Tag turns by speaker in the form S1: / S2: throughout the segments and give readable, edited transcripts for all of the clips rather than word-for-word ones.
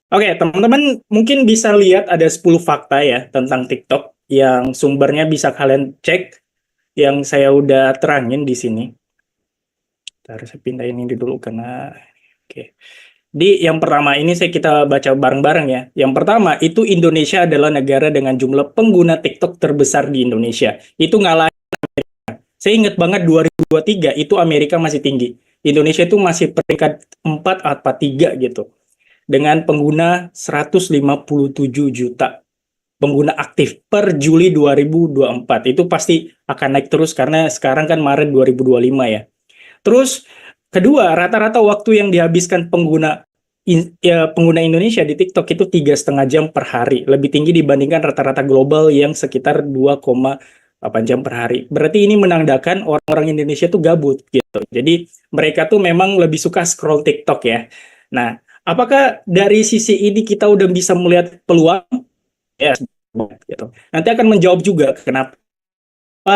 S1: Oke, teman-teman mungkin bisa lihat ada 10 fakta ya tentang TikTok yang sumbernya bisa kalian cek yang saya udah terangin di sini. Harus saya pindahin ini dulu karena oke. Di yang pertama ini kita baca bareng-bareng ya. Yang pertama itu Indonesia adalah negara dengan jumlah pengguna TikTok terbesar di Indonesia. Itu ngalah. Saya ingat banget 2023 itu Amerika masih tinggi. Indonesia itu masih peringkat 4 atau 3 gitu. Dengan pengguna 157 juta pengguna aktif per Juli 2024. Itu pasti akan naik terus karena sekarang kan Maret 2025 ya. Terus kedua, rata-rata waktu yang dihabiskan pengguna Indonesia di TikTok itu 3,5 jam per hari, lebih tinggi dibandingkan rata-rata global yang sekitar 2,8 jam per hari. Berarti ini menandakan orang-orang Indonesia tuh gabut gitu. Jadi mereka tuh memang lebih suka scroll TikTok ya. Nah, apakah dari sisi ini kita udah bisa melihat peluang? Ya, gitu. Nanti akan menjawab juga kenapa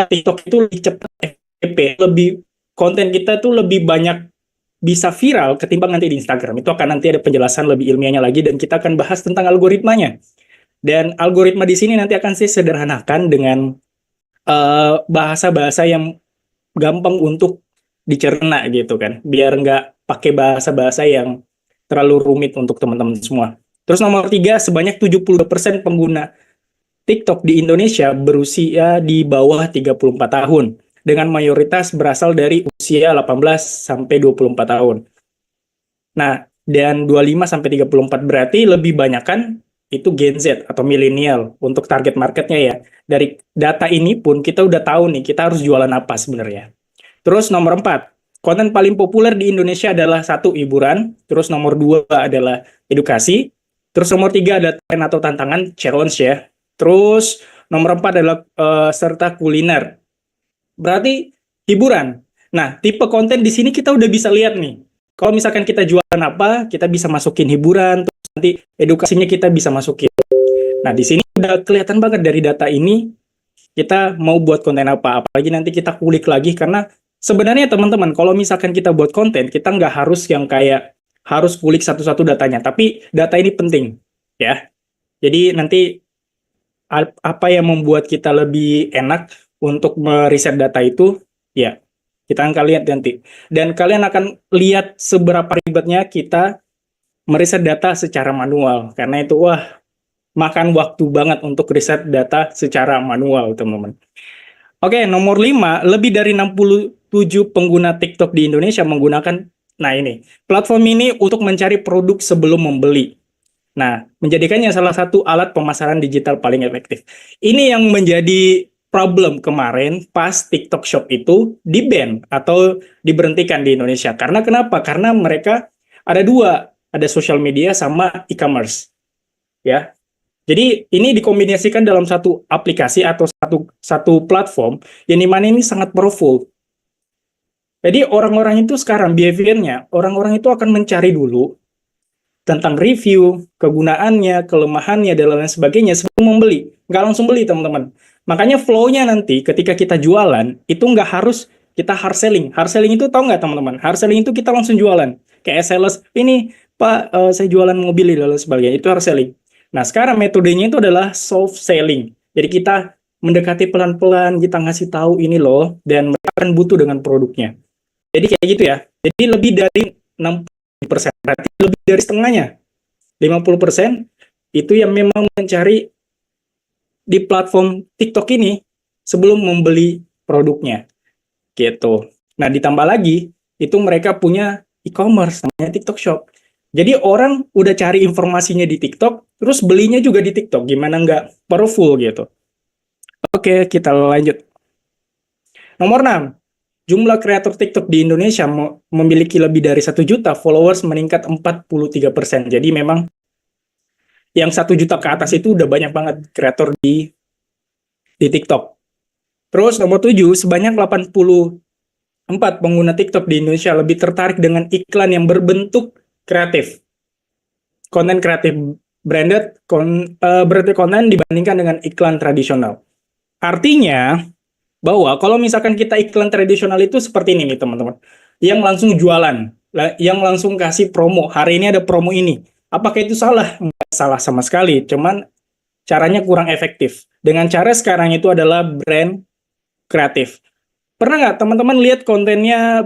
S1: TikTok itu lebih cepat FYP, lebih konten kita tuh lebih banyak bisa viral ketimbang nanti di Instagram. Itu akan nanti ada penjelasan lebih ilmiahnya lagi dan kita akan bahas tentang algoritmanya. Dan algoritma di sini nanti akan saya sederhanakan dengan bahasa-bahasa yang gampang untuk dicerna gitu kan, biar nggak pakai bahasa-bahasa yang terlalu rumit untuk teman-teman semua. Terus nomor tiga, sebanyak 72% pengguna TikTok di Indonesia berusia di bawah 34 tahun, dengan mayoritas berasal dari usia 18 sampai 24 tahun. Nah, dan 25 sampai 34 berarti lebih banyak kan itu Gen Z atau milenial untuk target marketnya ya. Dari data ini pun kita udah tahu nih kita harus jualan apa sebenarnya. Terus nomor 4, konten paling populer di Indonesia adalah satu hiburan, terus nomor 2 adalah edukasi, terus nomor 3 ada tren atau tantangan, challenge ya. Terus nomor 4 adalah serta kuliner. Berarti hiburan. Nah, tipe konten di sini kita udah bisa lihat nih. Kalau misalkan kita jualan apa, kita bisa masukin hiburan, terus nanti edukasinya kita bisa masukin. Nah, di sini udah kelihatan banget dari data ini kita mau buat konten apa. Apalagi nanti kita kulik lagi karena sebenarnya teman-teman, kalau misalkan kita buat konten, kita nggak harus yang kayak harus kulik satu-satu datanya, tapi data ini penting ya. Jadi nanti apa yang membuat kita lebih enak untuk meriset data itu, ya kita akan lihat nanti. Dan kalian akan lihat seberapa ribetnya kita meriset data secara manual. Karena itu, wah, makan waktu banget untuk riset data secara manual, teman-teman. Oke, nomor 5, lebih dari 67 pengguna TikTok di Indonesia menggunakan, nah ini, platform ini untuk mencari produk sebelum membeli. Nah, menjadikannya salah satu alat pemasaran digital paling efektif. Ini yang menjadi problem kemarin pas TikTok Shop itu di-ban atau diberhentikan di Indonesia. Karena kenapa? Karena mereka ada dua, ada social media sama e-commerce. Ya, jadi ini dikombinasikan dalam satu aplikasi atau satu platform yang dimana ini sangat powerful. Jadi orang-orang itu sekarang behaviornya, orang-orang itu akan mencari dulu tentang review, kegunaannya, kelemahannya, dan lain sebagainya sebelum membeli. Nggak langsung beli, teman-teman. Makanya flow-nya nanti ketika kita jualan, itu nggak harus kita hard selling. Hard selling itu tahu nggak, teman-teman? Hard selling itu kita langsung jualan. Kayak sales, ini Pak, saya jualan mobil dan lain sebagainya. Itu hard selling. Nah, sekarang metodenya itu adalah soft selling. Jadi kita mendekati pelan-pelan, kita ngasih tahu ini loh, dan mereka akan butuh dengan produknya. Jadi kayak gitu ya. Jadi lebih dari 60%, berarti lebih dari setengahnya. 50% itu yang memang mencari di platform TikTok ini sebelum membeli produknya. Gitu. Nah, ditambah lagi, itu mereka punya e-commerce, namanya TikTok Shop. Jadi orang udah cari informasinya di TikTok, terus belinya juga di TikTok. Gimana nggak powerful gitu. Oke, kita lanjut. Nomor 6, jumlah kreator TikTok di Indonesia memiliki lebih dari 1 juta followers meningkat 43%. Jadi memang yang 1 juta ke atas itu udah banyak banget kreator di TikTok. Terus nomor 7, sebanyak 84 pengguna TikTok di Indonesia lebih tertarik dengan iklan yang berbentuk kreatif. Konten kreatif branded konten dibandingkan dengan iklan tradisional. Artinya bahwa kalau misalkan kita iklan tradisional itu seperti ini nih teman-teman, yang langsung jualan, yang langsung kasih promo, hari ini ada promo ini, Apakah itu salah? Nggak salah sama sekali, cuman caranya kurang efektif. Dengan cara sekarang itu adalah brand kreatif. Pernah nggak teman-teman lihat kontennya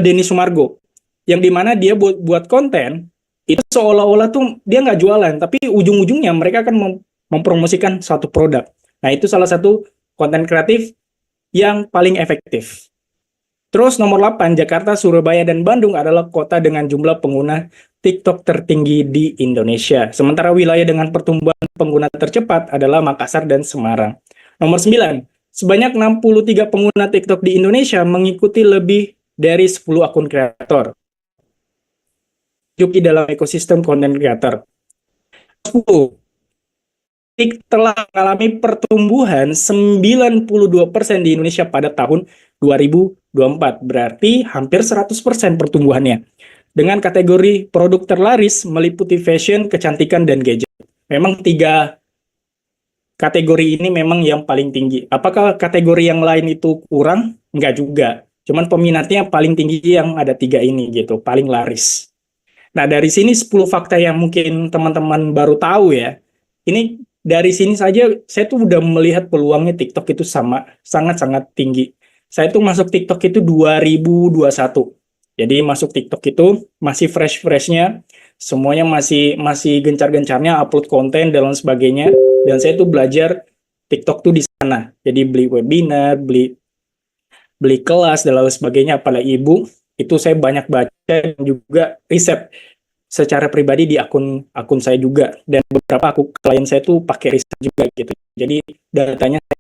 S1: Denny Sumargo? Yang dimana dia buat konten, itu seolah-olah tuh dia nggak jualan, tapi ujung-ujungnya mereka akan mempromosikan suatu produk. Nah, itu salah satu konten kreatif yang paling efektif. Terus nomor 8, Jakarta, Surabaya, dan Bandung adalah kota dengan jumlah pengguna TikTok tertinggi di Indonesia. Sementara wilayah dengan pertumbuhan pengguna tercepat adalah Makassar dan Semarang. Nomor 9, sebanyak 63 pengguna TikTok di Indonesia mengikuti lebih dari 10 akun kreator. Joki dalam ekosistem konten kreator. 10. Telah mengalami pertumbuhan 92% di Indonesia pada tahun 2024. Berarti hampir 100% pertumbuhannya. Dengan kategori produk terlaris meliputi fashion, kecantikan, dan gadget. Memang 3 kategori ini memang yang paling tinggi. Apakah kategori yang lain itu kurang? Enggak juga. Cuman peminatnya paling tinggi yang ada 3 ini gitu, paling laris. Nah, dari sini 10 fakta yang mungkin teman-teman baru tahu ya. Ini dari sini saja saya tuh udah melihat peluangnya TikTok itu sangat-sangat tinggi. Saya tuh masuk TikTok itu 2021. Jadi masuk TikTok itu masih fresh-freshnya, semuanya masih masih gencar-gencarnya upload konten dan lain sebagainya. Dan saya tuh belajar TikTok tuh di sana. Jadi beli webinar, beli beli kelas dan lain sebagainya. Apalagi ibu, itu saya banyak baca dan juga riset secara pribadi di akun saya juga, dan beberapa klien saya tuh pakai riset juga gitu. Jadi datanya saya